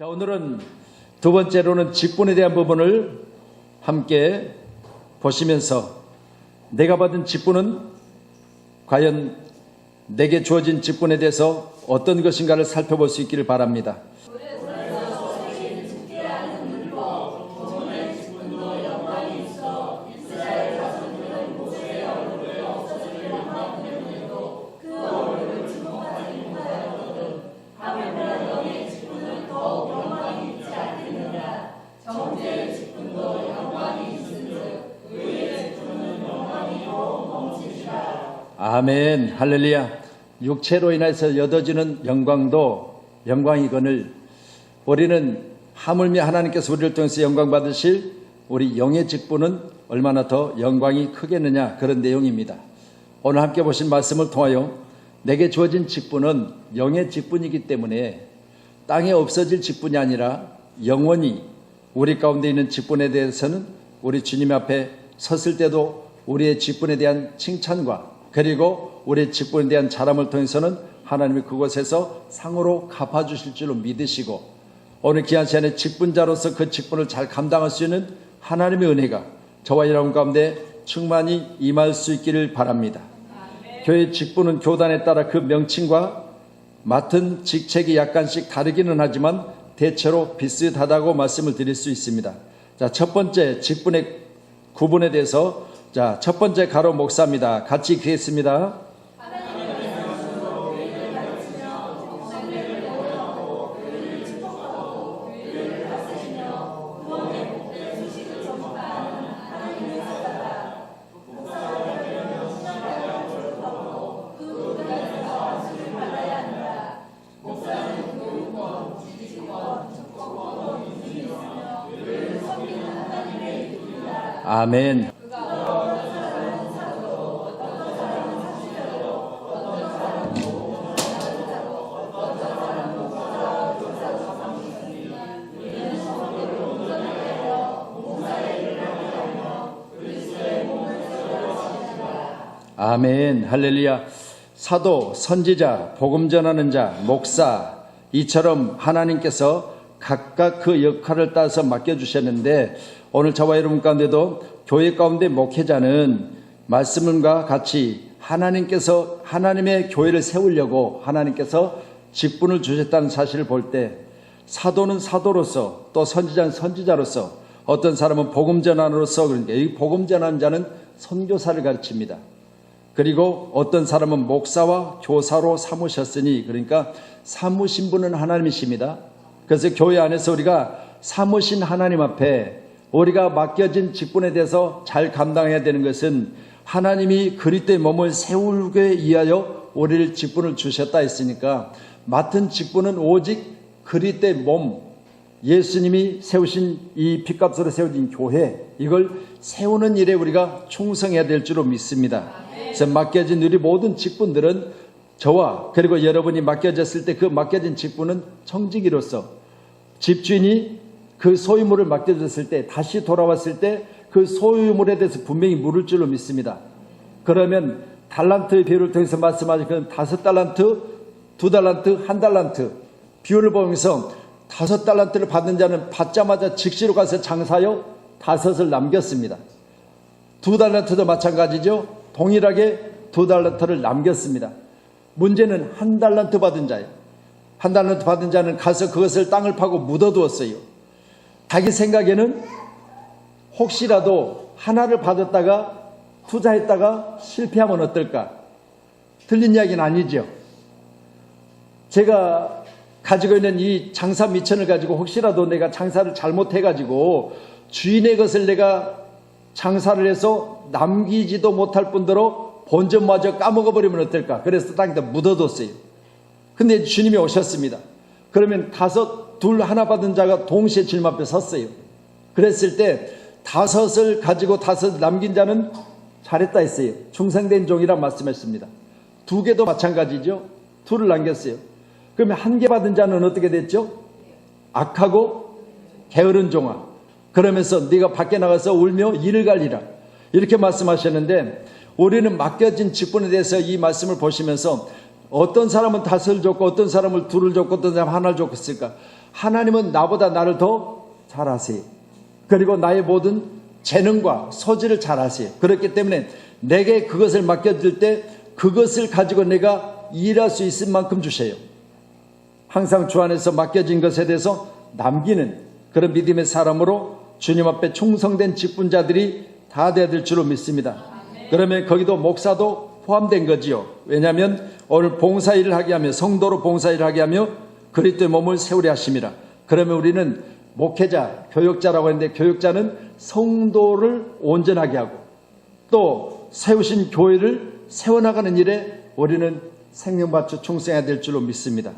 자, 오늘은 두 번째로는 직분에 대한 부분을 함께 보시면서 내가 받은 직분은 과연 내게 주어진 직분에 대해서 어떤 것인가를 살펴볼 수 있기를 바랍니다. 아멘, 할렐루야. 육체로 인해서 얻어지는 영광도 영광이거늘 우리는 하물며 하나님께서 우리를 통해서 영광 받으실 우리 영의 직분은 얼마나 더 영광이 크겠느냐, 그런 내용입니다. 오늘 함께 보신 말씀을 통하여 내게 주어진 직분은 영의 직분이기 때문에 땅에 없어질 직분이 아니라 영원히 우리 가운데 있는 직분에 대해서는 우리 주님 앞에 섰을 때도 우리의 직분에 대한 칭찬과 그리고 우리의 직분에 대한 자랑을 통해서는 하나님이 그곳에서 상으로 갚아주실 줄로 믿으시고 오늘 귀한 시간에 직분자로서 그 직분을 잘 감당할 수 있는 하나님의 은혜가 저와 여러분 가운데 충만히 임할 수 있기를 바랍니다. 교회의 직분은 교단에 따라 그 명칭과 맡은 직책이 약간씩 다르기는 하지만 대체로 비슷하다고 말씀을 드릴 수 있습니다. 자, 첫 번째 직분의 구분에 대해서 첫 번째 가로 목사입니다. 같이 읽겠습니다. 아멘. 아멘, 할렐루야. 사도, 선지자, 복음 전하는 자, 목사, 이처럼 하나님께서 각각 그 역할을 따라서 맡겨주셨는데 오늘 저와 여러분 가운데도 교회 가운데 목회자는 말씀과 같이 하나님께서 하나님의 교회를 세우려고 하나님께서 직분을 주셨다는 사실을 볼 때 사도는 사도로서 또 선지자는 선지자로서 어떤 사람은 복음 전하로서 그러니까 이 복음 전하는 자는 선교사를 가르칩니다. 그리고 어떤 사람은 목사와 교사로 삼으셨으니 그러니까 삼으신 분은 하나님이십니다. 그래서 교회 안에서 우리가 삼으신 하나님 앞에 우리가 맡겨진 직분에 대해서 잘 감당해야 되는 것은 하나님이 그리스도의 몸을 세우기 위하여 우리를 직분을 주셨다 했으니까 맡은 직분은 오직 그리스도의 몸, 예수님이 세우신 이 핏값으로 세워진 교회, 이걸 세우는 일에 우리가 충성해야 될 줄로 믿습니다. 그래서 맡겨진 우리 모든 직분들은 저와 그리고 여러분이 맡겨졌을 때 그 맡겨진 직분은 청지기로서 집주인이 그 소유물을 맡겨졌을 때 다시 돌아왔을 때 그 소유물에 대해서 분명히 물을 줄로 믿습니다. 그러면 달란트의 비율을 통해서 말씀하신 그 5달란트, 2달란트, 1달란트 비율을 보면서 5달란트를 받는 자는 받자마자 즉시로 가서 장사하여 5을 남겼습니다. 2달란트도 마찬가지죠. 동일하게 2달란트를 남겼습니다. 문제는 1달란트 받은 자예요. 1달란트 받은 자는 가서 그것을 땅을 파고 묻어두었어요. 자기 생각에는 혹시라도 하나를 받았다가 투자했다가 실패하면 어떨까? 틀린 이야기는 아니죠. 제가 가지고 있는 이 장사 미천을 가지고 혹시라도 내가 장사를 잘못해가지고 주인의 것을 내가 장사를 해서 남기지도 못할 뿐더러 본전마저 까먹어버리면 어떨까? 그래서 땅에다 묻어뒀어요. 근데 주님이 오셨습니다. 그러면 5, 2, 1 받은 자가 동시에 주님 앞에 섰어요. 그랬을 때 5을 가지고 5을 남긴 자는 잘했다 했어요. 충성된 종이라 말씀했습니다. 2개도 마찬가지죠. 2를 남겼어요. 그러면 1개 받은 자는 어떻게 됐죠? 악하고 게으른 종아. 그러면서 네가 밖에 나가서 울며 이를 갈리라. 이렇게 말씀하셨는데 우리는 맡겨진 직분에 대해서 이 말씀을 보시면서 어떤 사람은 5을 줬고 어떤 사람은 2를 줬고 어떤 사람은 1를 줬을까? 하나님은 나보다 나를 더 잘 아세요. 그리고 나의 모든 재능과 소질을 잘 아세요. 그렇기 때문에 내게 그것을 맡겨줄 때 그것을 가지고 내가 일할 수 있을 만큼 주셔요. 항상 주 안에서 맡겨진 것에 대해서 남기는 그런 믿음의 사람으로 주님 앞에 충성된 직분자들이 다 되어야 될 줄로 믿습니다. 그러면 거기도 목사도 포함된 거지요. 왜냐하면 오늘 봉사일을 하게 하며 성도로 봉사일을 하게 하며 그리스도의 몸을 세우려 하심이라. 그러면 우리는 목회자, 교역자라고 하는데 교역자는 성도를 온전하게 하고 또 세우신 교회를 세워나가는 일에 우리는 생명 바쳐 충성해야 될 줄로 믿습니다.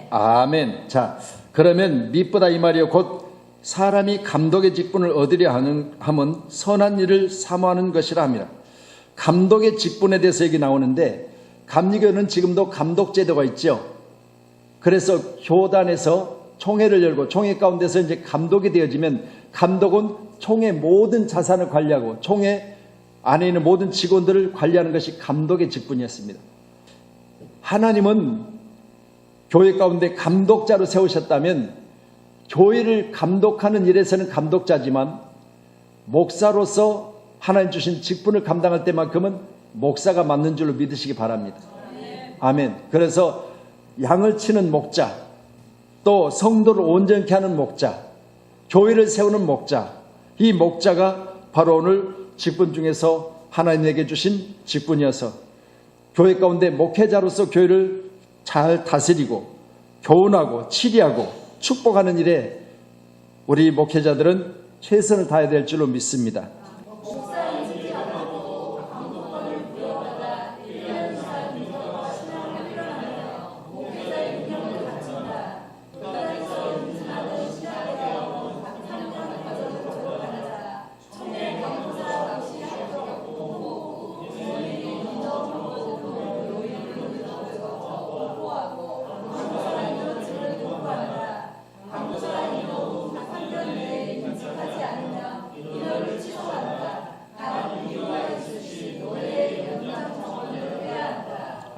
아멘. 자, 그러면 밑보다 이 말이요. 곧 사람이 감독의 직분을 얻으려 하면 선한 일을 사모하는 것이라 합니다. 감독의 직분에 대해서 얘기 나오는데 감리교는 지금도 감독 제도가 있죠. 그래서 교단에서 총회를 열고 총회 가운데서 이제 감독이 되어지면 감독은 총회 모든 자산을 관리하고 총회 안에 있는 모든 직원들을 관리하는 것이 감독의 직분이었습니다. 하나님은 교회 가운데 감독자로 세우셨다면 교회를 감독하는 일에서는 감독자지만 목사로서 하나님 주신 직분을 감당할 때만큼은 목사가 맞는 줄로 믿으시기 바랍니다. 아멘. 그래서 양을 치는 목자, 또 성도를 온전케 하는 목자, 교회를 세우는 목자, 이 목자가 바로 오늘 직분 중에서 하나님에게 주신 직분이어서 교회 가운데 목회자로서 교회를 잘 다스리고 교훈하고 치리하고 축복하는 일에 우리 목회자들은 최선을 다해야 될 줄로 믿습니다.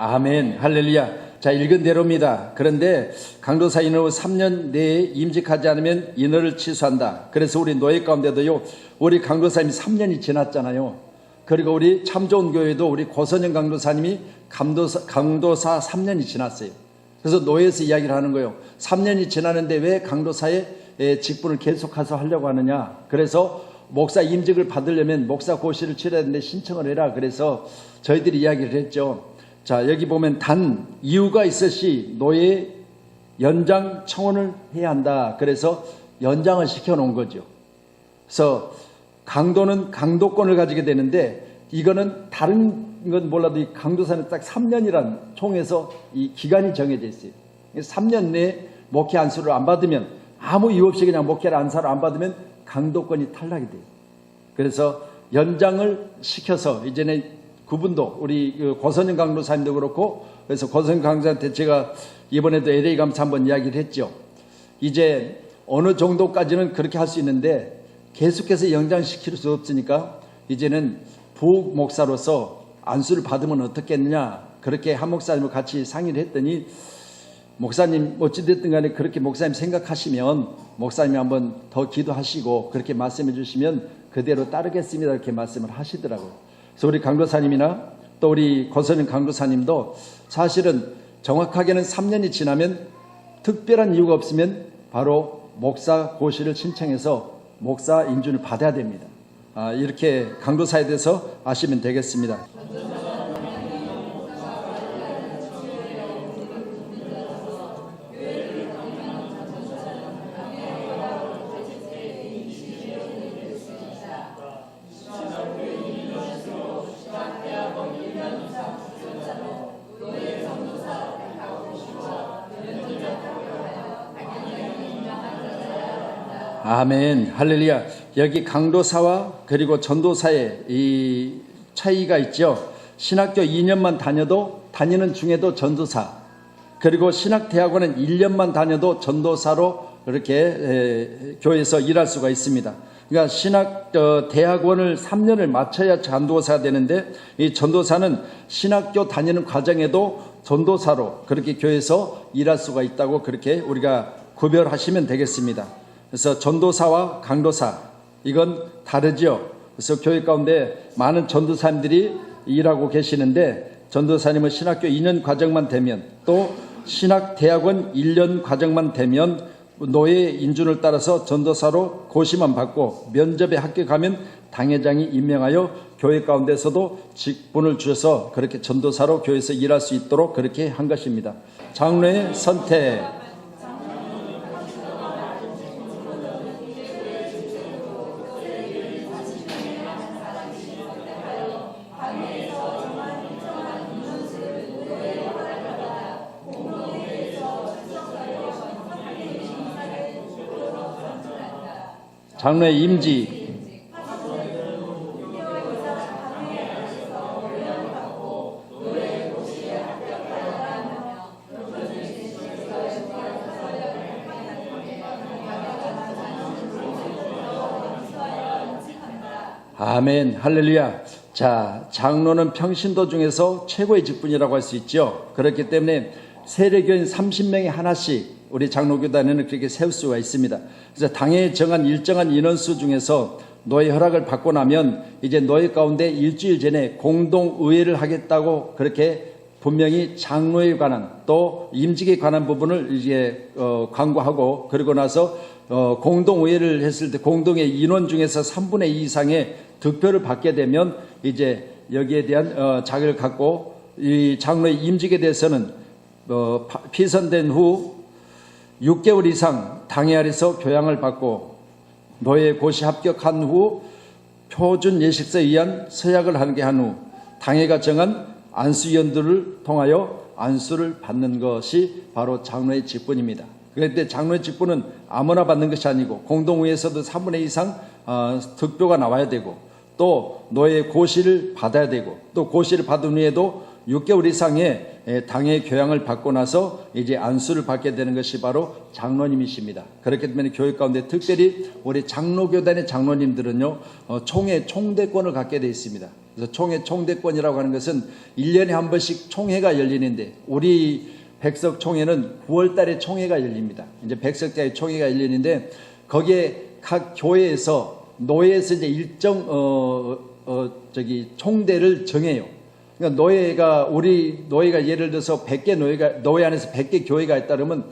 아멘. 할렐루야. 자, 읽은 대로입니다. 그런데 강도사 인허 3년 내에 임직하지 않으면 인허를 취소한다. 그래서 우리 노예 가운데도요, 우리 강도사님이 3년이 지났잖아요. 그리고 우리 참 좋은 교회도 우리 고선영 강도사님이 강도사 3년이 지났어요. 그래서 노예에서 이야기를 하는 거예요. 3년이 지났는데 왜 강도사의 직분을 계속해서 하려고 하느냐. 그래서 목사 임직을 받으려면 목사 고시를 치러야 되는데 신청을 해라. 그래서 저희들이 이야기를 했죠. 자, 여기 보면 단 이유가 있으시 노예 연장 청원을 해야 한다. 그래서 연장을 시켜놓은 거죠. 그래서 강도는 강도권을 가지게 되는데 이거는 다른 건 몰라도 이 강도사는 딱 3년이란 총에서 이 기간이 정해져 있어요. 3년 내에 목회 안수를 안 받으면 아무 이유 없이 그냥 목회를 안수를 안 받으면 강도권이 탈락이 돼요. 그래서 연장을 시켜서 이제는 그분도 우리 고선영 강도사님도 그렇고 그래서 고선영 강도사한테 제가 이번에도 LA 가면서 한번 이야기를 했죠. 이제 어느 정도까지는 그렇게 할 수 있는데 계속해서 연장시킬 수 없으니까 이제는 부목사로서 안수를 받으면 어떻겠느냐 그렇게 한 목사님과 같이 상의를 했더니 목사님 어찌됐든 간에 그렇게 목사님 생각하시면 목사님이 한번 더 기도하시고 그렇게 말씀해 주시면 그대로 따르겠습니다 이렇게 말씀을 하시더라고요. 그래서 우리 강도사님이나 또 우리 고선영 강도사님도 사실은 정확하게는 3년이 지나면 특별한 이유가 없으면 바로 목사 고시를 신청해서 목사 인준을 받아야 됩니다. 이렇게 강도사에 대해서 아시면 되겠습니다. 아멘. 할렐루야. 여기 강도사와 그리고 전도사의 이 차이가 있죠. 신학교 2년만 다니는 중에도 전도사, 그리고 신학대학원은 1년만 다녀도 전도사로 그렇게 교회에서 일할 수가 있습니다. 그러니까 신학 대학원을 3년을 마쳐야 전도사가 되는데, 이 전도사는 신학교 다니는 과정에도 전도사로 그렇게 교회에서 일할 수가 있다고 그렇게 우리가 구별하시면 되겠습니다. 그래서 전도사와 강도사, 이건 다르죠. 그래서 교회 가운데 많은 전도사님들이 일하고 계시는데, 전도사님은 신학교 2년 과정만 되면, 또 신학대학원 1년 과정만 되면 노예 인준을 따라서 전도사로 고시만 받고 면접에 합격하면 당회장이 임명하여 교회 가운데서도 직분을 주셔서 그렇게 전도사로 교회에서 일할 수 있도록 그렇게 한 것입니다. 장로의 선택. 장로의 임지. 아멘, 할렐루야. 자, 장로는 평신도 중에서 최고의 직분이라고 할 수 있죠. 그렇기 때문에 세례교인 30명에 하나씩 우리 장로교단에는 그렇게 세울 수가 있습니다. 그래서 당에 정한 일정한 인원수 중에서 노예 허락을 받고 나면 이제 노예 가운데 일주일 전에 공동의회를 하겠다고 그렇게 분명히 장로에 관한 또 임직에 관한 부분을 이제 광고하고, 그리고 나서 공동의회를 했을 때 공동의 인원 중에서 3분의 2 이상의 득표를 받게 되면 이제 여기에 대한 자격을 갖고 이 장로의 임직에 대해서는 피선된 후 6개월 이상 당회 아래서 교양을 받고 노예 고시 합격한 후 표준 예식서에 의한 서약을 하게 한 후 당회가 정한 안수위원들을 통하여 안수를 받는 것이 바로 장로의 직분입니다. 그런데 장로의 직분은 아무나 받는 것이 아니고 공동회에서도 3분의 2 이상 득표가 나와야 되고, 또 노예 고시를 받아야 되고, 또 고시를 받은 후에도 6개월 이상의 당의 교양을 받고 나서 이제 안수를 받게 되는 것이 바로 장로님이십니다. 그렇기 때문에 교회 가운데 특별히 우리 장로교단의 장로님들은요, 총회 총대권을 갖게 되어 있습니다. 그래서 총회 총대권이라고 하는 것은 1년에 한 번씩 총회가 열리는데, 우리 백석총회는 9월 달에 총회가 열립니다. 이제 백석자의 총회가 열리는데, 거기에 각 교회에서 노예에서 이제 일정 총대를 정해요. 그러니까 우리 노예가 예를 들어서 100개 노예 안에서 100개 교회가 있다면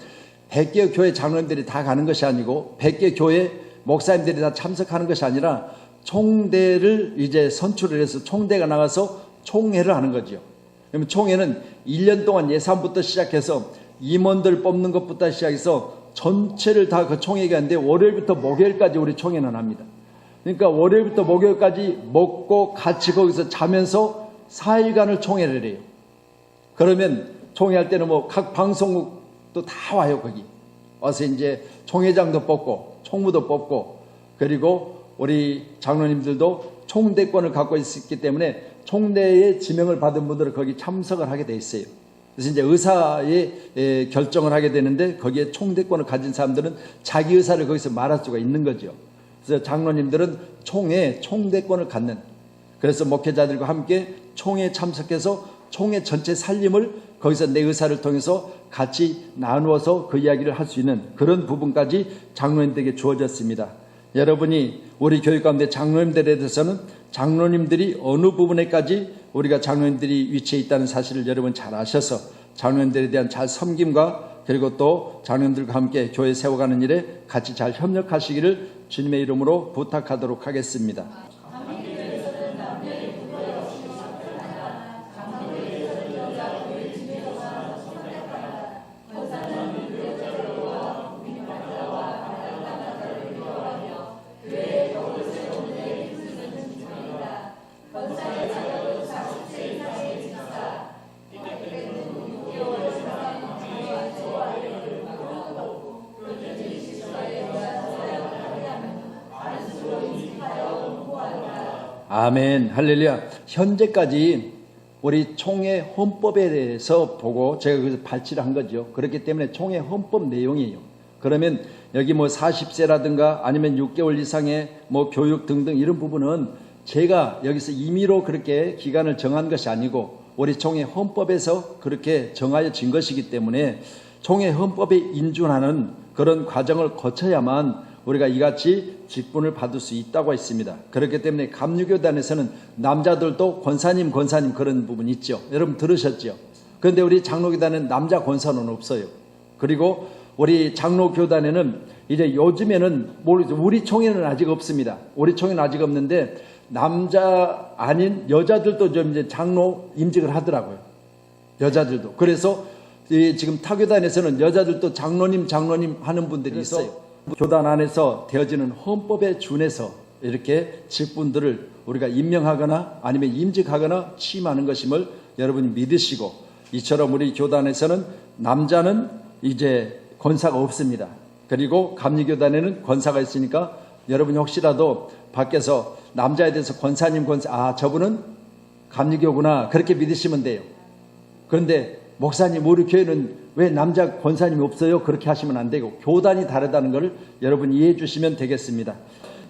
100개 교회 장로님들이 다 가는 것이 아니고 100개 교회 목사님들이 다 참석하는 것이 아니라 총대를 이제 선출을 해서 총대가 나가서 총회를 하는 거죠. 그러면 총회는 1년 동안 예산부터 시작해서 임원들 뽑는 것부터 시작해서 전체를 다 그 총회가 있는데, 월요일부터 목요일까지 우리 총회는 합니다. 그러니까 월요일부터 목요일까지 먹고 같이 거기서 자면서 4일간을 총회를 해요. 그러면 총회할 때는 뭐 각 방송국도 다 와요. 거기 와서 이제 총회장도 뽑고 총무도 뽑고, 그리고 우리 장로님들도 총대권을 갖고 있기 때문에 총대의 지명을 받은 분들은 거기 참석을 하게 돼 있어요. 그래서 이제 의사의 결정을 하게 되는데, 거기에 총대권을 가진 사람들은 자기 의사를 거기서 말할 수가 있는 거죠. 그래서 장로님들은 총회 총대권을 갖는, 그래서 목회자들과 함께 총회에 참석해서 총회 전체 살림을 거기서 내 의사를 통해서 같이 나누어서 그 이야기를 할 수 있는 그런 부분까지 장로님들에게 주어졌습니다. 여러분이 우리 교회 가운데 장로님들에 대해서는 장로님들이 어느 부분에까지 우리가 장로님들이 위치해 있다는 사실을 여러분 잘 아셔서 장로님들에 대한 잘 섬김과, 그리고 또 장로님들과 함께 교회 세워가는 일에 같이 잘 협력하시기를 주님의 이름으로 부탁하도록 하겠습니다. 아멘, 할렐루야. 현재까지 우리 총회 헌법에 대해서 보고 제가 그래서 발치를 한 거죠. 그렇기 때문에 총회 헌법 내용이에요. 그 그러면 여기 뭐 40세라든가 아니면 6개월 이상의 뭐 교육 등등 이런 부분은 제가 여기서 임의로 그렇게 기간을 정한 것이 아니고 우리 총회 헌법에서 그렇게 정하여진 것이기 때문에 총회 헌법에 인준하는 그런 과정을 거쳐야만 우리가 이같이 직분을 받을 수 있다고 했습니다. 그렇기 때문에 감리교단에서는 남자들도 권사님 그런 부분이 있죠. 여러분 들으셨죠? 그런데 우리 장로교단은 남자 권사는 없어요. 그리고 우리 장로교단에는 이제 요즘에는 우리 총회는 아직 없습니다. 우리 총회는 아직 없는데 남자 아닌 여자들도 좀 이제 장로 임직을 하더라고요. 여자들도. 그래서 지금 타교단에서는 여자들도 장로님 하는 분들이 있어요. 교단 안에서 되어지는 헌법에 준해서 이렇게 직분들을 우리가 임명하거나 아니면 임직하거나 취임하는 것임을 여러분이 믿으시고, 이처럼 우리 교단에서는 남자는 이제 권사가 없습니다. 그리고 감리교단에는 권사가 있으니까 여러분이 혹시라도 밖에서 남자에 대해서 권사님 저분은 감리교구나 그렇게 믿으시면 돼요. 그런데 목사님 우리 교회는 왜 남자 권사님이 없어요? 그렇게 하시면 안 되고 교단이 다르다는 것을 여러분이 이해해 주시면 되겠습니다.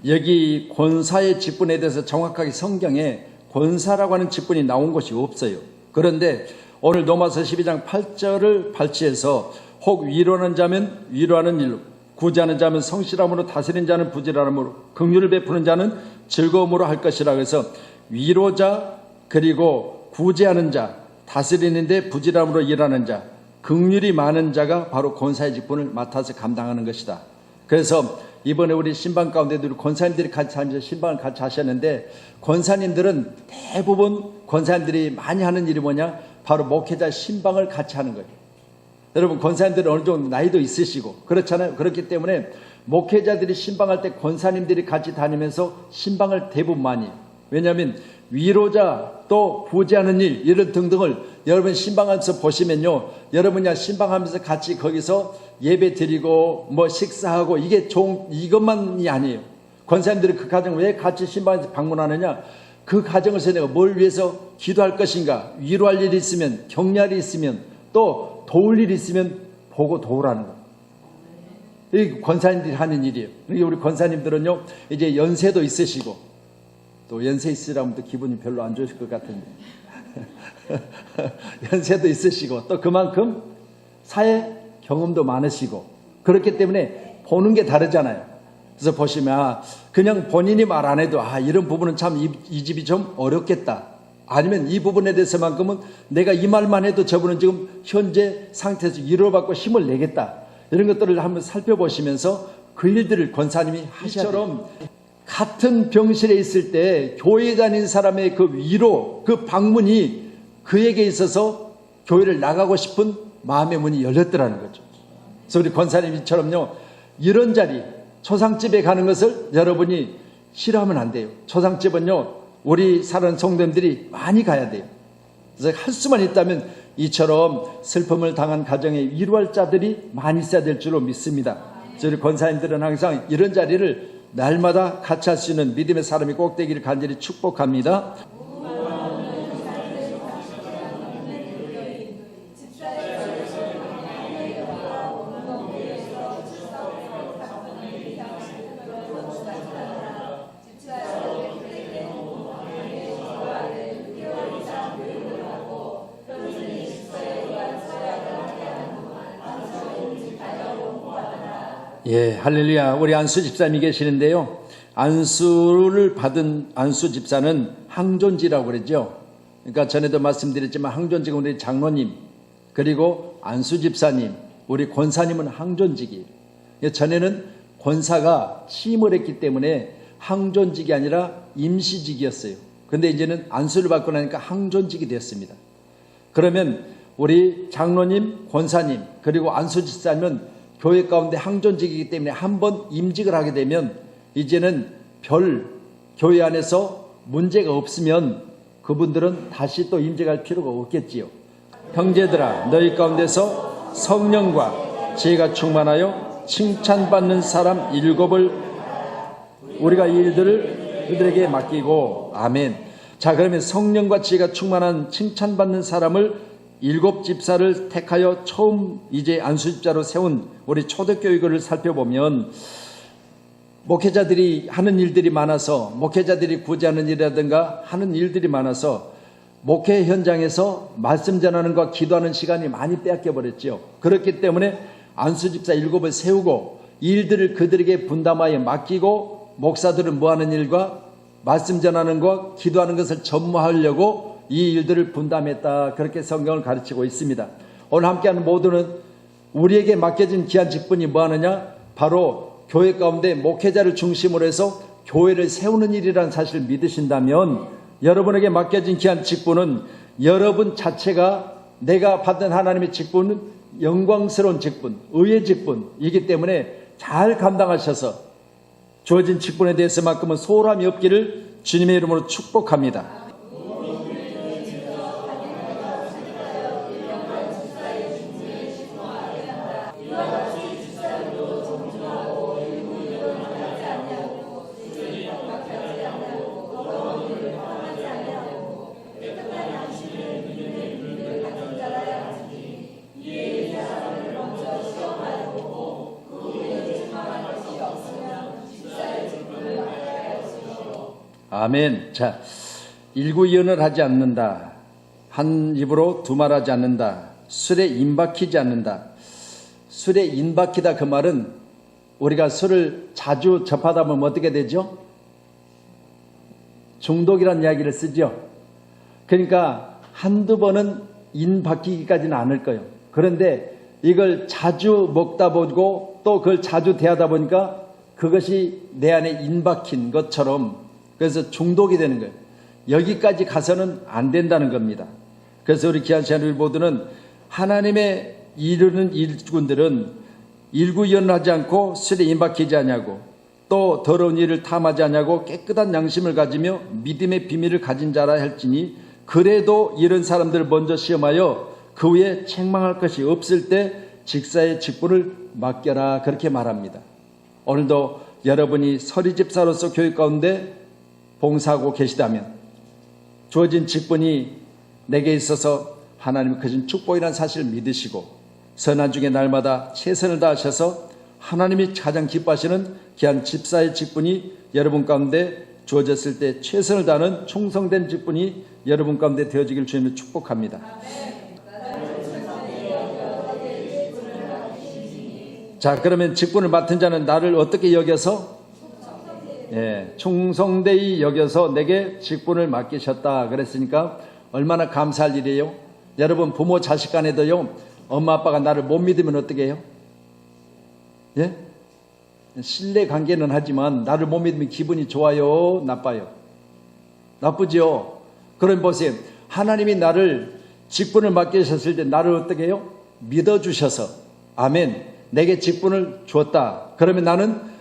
여기 권사의 직분에 대해서 정확하게 성경에 권사라고 하는 직분이 나온 것이 없어요. 그런데 오늘 로마서 12장 8절을 발치해서 혹 위로하는 자면 위로하는 일로, 구제하는 자면 성실함으로, 다스리는 자는 부지런함으로, 긍휼을 베푸는 자는 즐거움으로 할 것이라. 그래서 위로자, 그리고 구제하는 자, 다스리는 데 부지런함으로 일하는 자, 긍휼이 많은 자가 바로 권사의 직분을 맡아서 감당하는 것이다. 그래서 이번에 우리 신방 가운데도 권사님들이 같이 하면서 신방을 같이 하셨는데, 권사님들은 대부분 권사님들이 많이 하는 일이 뭐냐? 바로 목회자 신방을 같이 하는 거예요. 여러분 권사님들은 어느 정도 나이도 있으시고 그렇잖아요. 그렇기 때문에 목회자들이 신방할 때 권사님들이 같이 다니면서 신방을 대부분 많이 해요. 왜냐하면 위로자 또 구제하는 일 이런 등등을 여러분 신방하면서 보시면요, 여러분이 신방하면서 같이 거기서 예배 드리고 뭐 식사하고 이것만이 아니에요. 권사님들이 그 가정 왜 같이 신방에서 방문하느냐? 그 가정에서 내가 뭘 위해서 기도할 것인가, 위로할 일이 있으면, 격려할 일이 있으면, 또 도울 일이 있으면 보고 도우라는 거예요. 이 권사님들이 하는 일이에요. 우리 권사님들은요 이제 연세도 있으시고, 또 연세 있으라면 또 기분이 별로 안 좋으실 것 같은데 연세도 있으시고 또 그만큼 사회 경험도 많으시고 그렇기 때문에 보는 게 다르잖아요. 그래서 보시면 그냥 본인이 말 안 해도 이런 부분은 참 이 집이 좀 어렵겠다, 아니면 이 부분에 대해서만큼은 내가 이 말만 해도 저분은 지금 현재 상태에서 위로받고 힘을 내겠다, 이런 것들을 한번 살펴보시면서 그 일들을 권사님이 하시처럼 같은 병실에 있을 때 교회 다니는 사람의 그 위로, 그 방문이 그에게 있어서 교회를 나가고 싶은 마음의 문이 열렸더라는 거죠. 그래서 우리 권사님처럼요, 이런 자리, 초상집에 가는 것을 여러분이 싫어하면 안 돼요. 초상집은요, 우리 사는 성도님들이 많이 가야 돼요. 그래서 할 수만 있다면 이처럼 슬픔을 당한 가정에 위로할 자들이 많이 있어야 될 줄로 믿습니다. 저희 권사님들은 항상 이런 자리를 날마다 같이 할 수 있는 믿음의 사람이 꼭 되기를 간절히 축복합니다. 예, 할렐루야. 우리 안수 집사님이 계시는데요, 안수를 받은 안수 집사는 항존지라고 그러죠. 그러니까 전에도 말씀드렸지만 항존지가 우리 장로님, 그리고 안수 집사님, 우리 권사님은 항존직이에요. 전에는 권사가 취임을 했기 때문에 항존직이 아니라 임시직이었어요. 그런데 이제는 안수를 받고 나니까 항존직이 됐습니다. 그러면 우리 장로님, 권사님, 그리고 안수 집사님은 교회 가운데 항존직이기 때문에 한번 임직을 하게 되면 이제는 별 교회 안에서 문제가 없으면 그분들은 다시 또 임직할 필요가 없겠지요. 형제들아, 너희 가운데서 성령과 지혜가 충만하여 칭찬받는 사람 7을 우리가 이 일들을 그들에게 맡기고. 아멘. 자, 그러면 성령과 지혜가 충만한 칭찬받는 사람을 7 집사를 택하여 처음 이제 안수집사로 세운 우리 초대교육을 살펴보면 목회자들이 하는 일들이 많아서, 목회자들이 구제하는 일이라든가 하는 일들이 많아서 목회 현장에서 말씀 전하는 것과 기도하는 시간이 많이 빼앗겨 버렸죠. 그렇기 때문에 안수집사 7을 세우고 이 일들을 그들에게 분담하여 맡기고, 목사들은 뭐하는 일과 말씀 전하는 것, 기도하는 것을 전무하려고 이 일들을 분담했다. 그렇게 성경을 가르치고 있습니다. 오늘 함께하는 모두는 우리에게 맡겨진 귀한 직분이 뭐하느냐? 바로 교회 가운데 목회자를 중심으로 해서 교회를 세우는 일이라는 사실을 믿으신다면, 여러분에게 맡겨진 귀한 직분은 여러분 자체가, 내가 받은 하나님의 직분은 영광스러운 직분, 의의 직분이기 때문에 잘 감당하셔서 주어진 직분에 대해서만큼은 소홀함이 없기를 주님의 이름으로 축복합니다. 아멘. 자, 일구이연을 하지 않는다. 한 입으로 두말하지 않는다. 술에 임박히지 않는다. 술에 임박히다, 그 말은 우리가 술을 자주 접하다 보면 어떻게 되죠? 중독이라는 이야기를 쓰죠. 그러니까 한두 번은 임박히기까지는 않을 거예요. 그런데 이걸 자주 먹다 보고 또 그걸 자주 대하다 보니까 그것이 내 안에 임박힌 것처럼, 그래서 중독이 되는 거예요. 여기까지 가서는 안 된다는 겁니다. 그래서 우리 귀한 시간 모두는 하나님의 이루는 일꾼들은 일구이연하지 않고 술에 임박히지 않냐고, 또 더러운 일을 탐하지 않냐고 깨끗한 양심을 가지며 믿음의 비밀을 가진 자라 할지니, 그래도 이런 사람들을 먼저 시험하여 그 후에 책망할 것이 없을 때 직사의 직분을 맡겨라. 그렇게 말합니다. 오늘도 여러분이 서리집사로서 교육 가운데 봉사하고 계시다면 주어진 직분이 내게 있어서 하나님의 크신 축복이라는 사실을 믿으시고 선한 중에 날마다 최선을 다하셔서 하나님이 가장 기뻐하시는 귀한 집사의 직분이 여러분 가운데 주어졌을 때 최선을 다하는 충성된 직분이 여러분 가운데 되어지길 주님을 축복합니다. 자, 그러면 직분을 맡은 자는 나를 어떻게 여겨서? 충성되이 여겨서 내게 직분을 맡기셨다 그랬으니까 얼마나 감사할 일이에요. 여러분, 부모 자식 간에도요, 엄마 아빠가 나를 못 믿으면 어떻게 해요? 신뢰 관계는 하지만 나를 못 믿으면 기분이 좋아요, 나빠요? 나쁘죠. 그럼 보세요. 하나님이 나를 직분을 맡기셨을 때 나를 어떻게 해요? 믿어주셔서, 아멘, 내게 직분을 주었다. 그러면 나는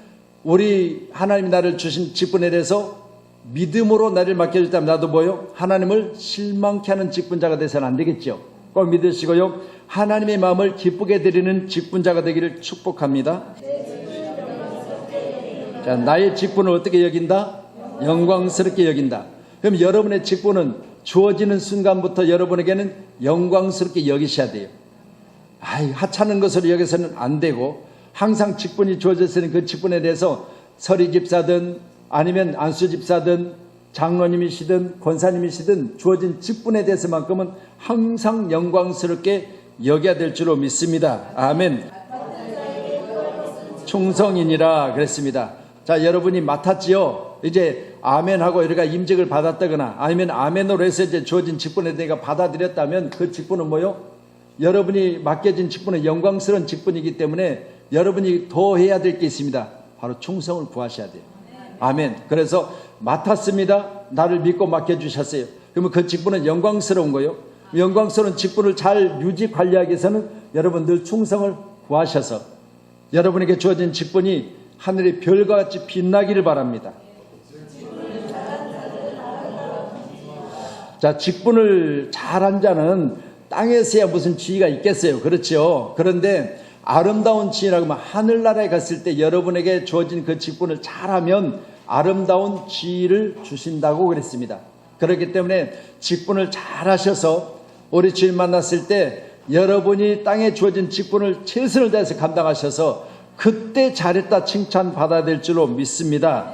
우리 하나님이 나를 주신 직분에 대해서 믿음으로 나를 맡겨줬다면 나도 뭐요? 하나님을 실망케 하는 직분자가 돼서는 안 되겠죠. 꼭 믿으시고요, 하나님의 마음을 기쁘게 드리는 직분자가 되기를 축복합니다. 자, 나의 직분을 어떻게 여긴다? 영광스럽게 여긴다. 그럼 여러분의 직분은 주어지는 순간부터 여러분에게는 영광스럽게 여기셔야 돼요. 하찮은 것으로 여기서는 안 되고, 항상 직분이 주어졌으니 그 직분에 대해서 서리집사든 아니면 안수집사든 장로님이시든 권사님이시든 주어진 직분에 대해서만큼은 항상 영광스럽게 여겨야 될 줄로 믿습니다. 아멘. 충성이니라 그랬습니다. 자, 여러분이 맡았지요? 이제 아멘하고 우리가 임직을 받았다거나 아니면 아멘으로 해서 이제 주어진 직분에 대해 받아들였다면 그 직분은 뭐요? 여러분이 맡겨진 직분은 영광스러운 직분이기 때문에 여러분이 더 해야 될 게 있습니다. 바로 충성을 구하셔야 돼요. 아멘. 그래서 맡았습니다. 나를 믿고 맡겨주셨어요. 그러면 그 직분은 영광스러운 거예요. 영광스러운 직분을 잘 유지 관리하기 위해서는 여러분 늘 충성을 구하셔서 여러분에게 주어진 직분이 하늘의 별과 같이 빛나기를 바랍니다. 자, 직분을 잘한 자는 땅에서야 무슨 지위가 있겠어요. 그렇죠. 그런데 아름다운 지위라고 하면 하늘나라에 갔을 때 여러분에게 주어진 그 직분을 잘하면 아름다운 지위를 주신다고 그랬습니다. 그렇기 때문에 직분을 잘하셔서 우리 주님 만났을 때 여러분이 땅에 주어진 직분을 최선을 다해서 감당하셔서 그때 잘했다 칭찬받아야 될 줄로 믿습니다.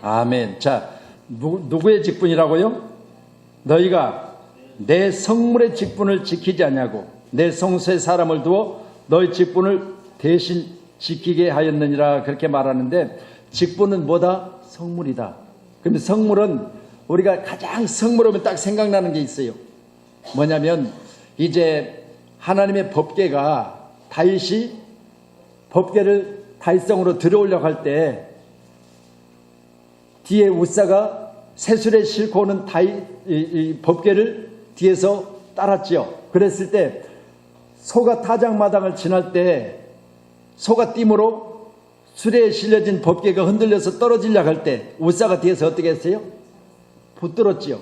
아멘. 자, 누구의 직분이라고요? 너희가 내 성물의 직분을 지키지 않냐고, 내 성소의 사람을 두어 너희 직분을 대신 지키게 하였느니라, 그렇게 말하는데, 직분은 뭐다? 성물이다. 그러면 성물은 우리가 가장 성물하면 딱 생각나는 게 있어요. 뭐냐면 이제 하나님의 법궤가, 다윗이 법궤를 다윗성으로 들어오려고 할 때 뒤에 우사가 새술에 싣고 오는 이 법궤를 뒤에서 따랐지요. 그랬을 때 소가 타작마당을 지날 때 소가 띠므로 수레에 실려진 법궤가 흔들려서 떨어지려고 할 때 우사가 뒤에서 어떻게 했어요? 붙들었지요.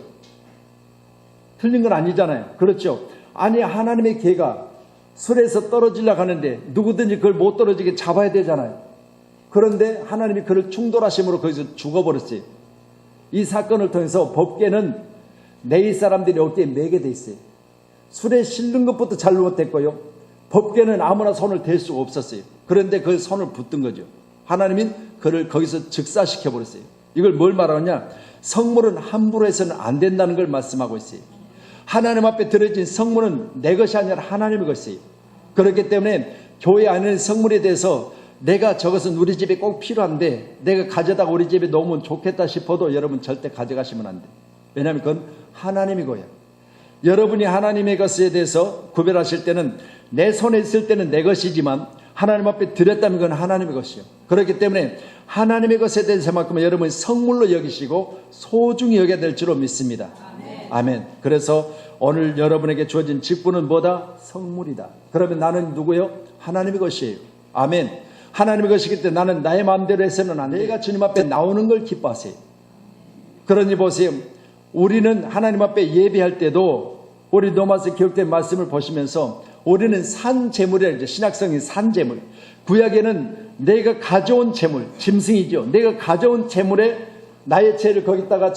틀린 건 아니잖아요. 그렇죠. 아니, 하나님의 궤가 수레에서 떨어지려고 하는데 누구든지 그걸 못 떨어지게 잡아야 되잖아요. 그런데 하나님이 그를 충돌하심으로 거기서 죽어버렸어요. 이 사건을 통해서 법궤는 내일 사람들이 어깨에 매게 돼 있어요. 수레에 실는 것부터 잘못됐고요. 법궤는 아무나 손을 댈 수가 없었어요. 그런데 그 손을 붙든 거죠. 하나님은 그를 거기서 즉사시켜 버렸어요. 이걸 뭘 말하느냐? 성물은 함부로 해서는 안 된다는 걸 말씀하고 있어요. 하나님 앞에 들어진 성물은 내 것이 아니라 하나님의 것이에요. 그렇기 때문에 교회 안에는 성물에 대해서 내가 저것은 우리 집에 꼭 필요한데 내가 가져다가 우리 집에 놓으면 좋겠다 싶어도 여러분 절대 가져가시면 안 돼요. 왜냐하면 그건 하나님의 거예요. 여러분이 하나님의 것에 대해서 구별하실 때는 내 손에 있을 때는 내 것이지만 하나님 앞에 드렸다면 그건 하나님의 것이요. 그렇기 때문에 하나님의 것에 대해서만큼은 여러분이 성물로 여기시고 소중히 여겨야 될 줄로 믿습니다. 아멘. 그래서 오늘 여러분에게 주어진 직분은 뭐다? 성물이다. 그러면 나는 누구요? 하나님의 것이에요. 아멘. 하나님의 것이기 때문에 나는 나의 마음대로 해서는 안 돼. 내가 주님 앞에 나오는 걸 기뻐하세요. 그러니 보세요. 우리는 하나님 앞에 예배할 때도 우리 로마서 기록된 말씀을 보시면서 우리는 산 제물이라고 하죠. 신약성인 산 제물. 구약에는 내가 가져온 제물, 짐승이죠. 내가 가져온 제물에 나의 죄를 거기다가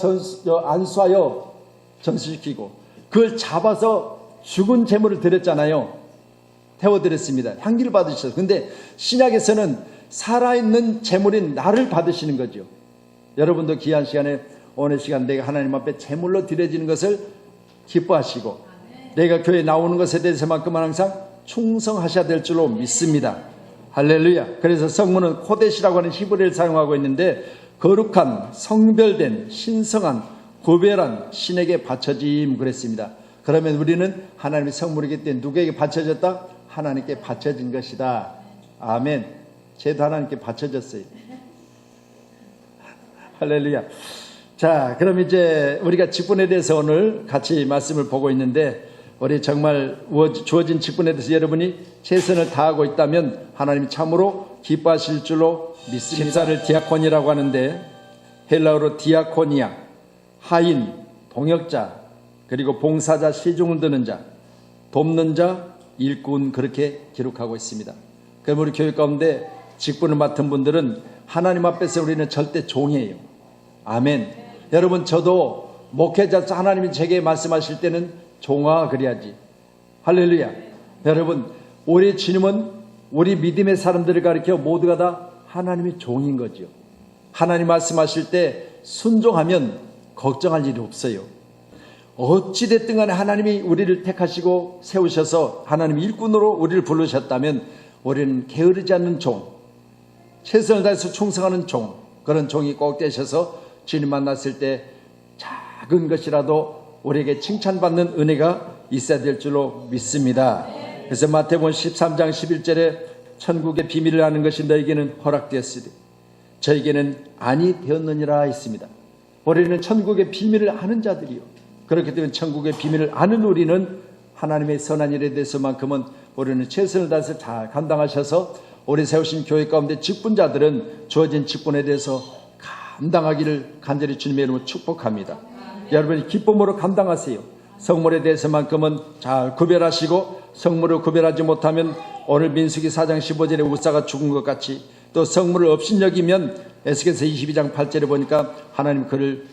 안수하여 전수시키고 그걸 잡아서 죽은 제물을 드렸잖아요. 태워드렸습니다. 향기를 받으셨어요. 근데 신약에서는 살아있는 제물인 나를 받으시는 거죠. 여러분도 귀한 시간에 오늘 시간 내가 하나님 앞에 제물로 드려지는 것을 기뻐하시고 내가 교회에 나오는 것에 대해서만큼은 항상 충성하셔야 될 줄로 믿습니다. 할렐루야. 그래서 성문은 코데시라고 하는 히브리를 사용하고 있는데 거룩한, 성별된, 신성한, 구별한 신에게 바쳐짐 그랬습니다. 그러면 우리는 하나님의 성물이기 때문에 누구에게 바쳐졌다? 하나님께 바쳐진 것이다. 아멘. 죄도 하나님께 바쳐졌어요. 할렐루야. 자, 그럼 이제 우리가 직분에 대해서 오늘 같이 말씀을 보고 있는데 우리 정말 주어진 직분에 대해서 여러분이 최선을 다하고 있다면 하나님이 참으로 기뻐하실 줄로 믿습니다. 집사를 디아콘이라고 하는데 헬라어로 디아코니아, 하인, 동역자, 그리고 봉사자, 시중을 드는 자, 돕는 자, 일꾼 그렇게 기록하고 있습니다. 그럼 우리 교회 가운데 직분을 맡은 분들은 하나님 앞에서 우리는 절대 종이에요. 아멘. 여러분 저도 목회자로서 하나님이 제게 말씀하실 때는 종아 그래야지. 할렐루야. 여러분 우리 주님은 우리 믿음의 사람들을 가리켜 모두가 다 하나님의 종인 거죠. 하나님 말씀하실 때 순종하면 걱정할 일이 없어요. 어찌됐든 간에 하나님이 우리를 택하시고 세우셔서 하나님 일꾼으로 우리를 부르셨다면 우리는 게으르지 않는 종, 최선을 다해서 충성하는 종, 그런 종이 꼭 되셔서 주님 만났을 때 작은 것이라도 우리에게 칭찬받는 은혜가 있어야 될 줄로 믿습니다. 그래서 마태복음 13장 11절에 천국의 비밀을 아는 것이 너에게는 허락되었으되 저에게는 아니 되었느니라 있습니다. 우리는 천국의 비밀을 아는 자들이요. 그렇기 때문에 천국의 비밀을 아는 우리는 하나님의 선한 일에 대해서만큼은 우리는 최선을 다해서 잘 감당하셔서 우리 세우신 교회 가운데 직분자들은 주어진 직분에 대해서 감당하기를 간절히 주님의 이름으로 축복합니다. 여러분이 기쁨으로 감당하세요. 성물에 대해서만큼은 잘 구별하시고 성물을 구별하지 못하면 오늘 민수기 4장 15절에 우사가 죽은 것 같이 또 성물을 업신여기면 에스겔서 22장 8절에 보니까 하나님 그를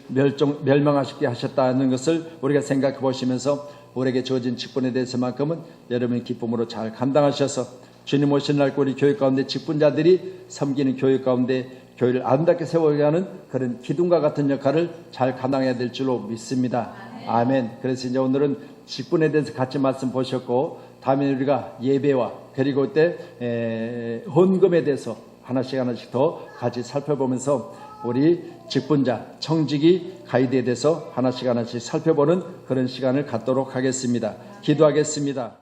멸망하시게 하셨다는 것을 우리가 생각해 보시면서 우리에게 주어진 직분에 대해서만큼은 여러분이 기쁨으로 잘 감당하셔서 주님 오신 날 우리 교회 가운데 직분자들이 섬기는 교회 가운데 교회를 아름답게 세워가는 그런 기둥과 같은 역할을 잘 감당해야 될 줄로 믿습니다. 아멘. 그래서 이제 오늘은 직분에 대해서 같이 말씀 보셨고, 다음에 우리가 예배와 그리고 그때 헌금에 대해서 하나씩 더 같이 살펴보면서 우리 직분자, 청지기 가이드에 대해서 하나씩 살펴보는 그런 시간을 갖도록 하겠습니다. 기도하겠습니다.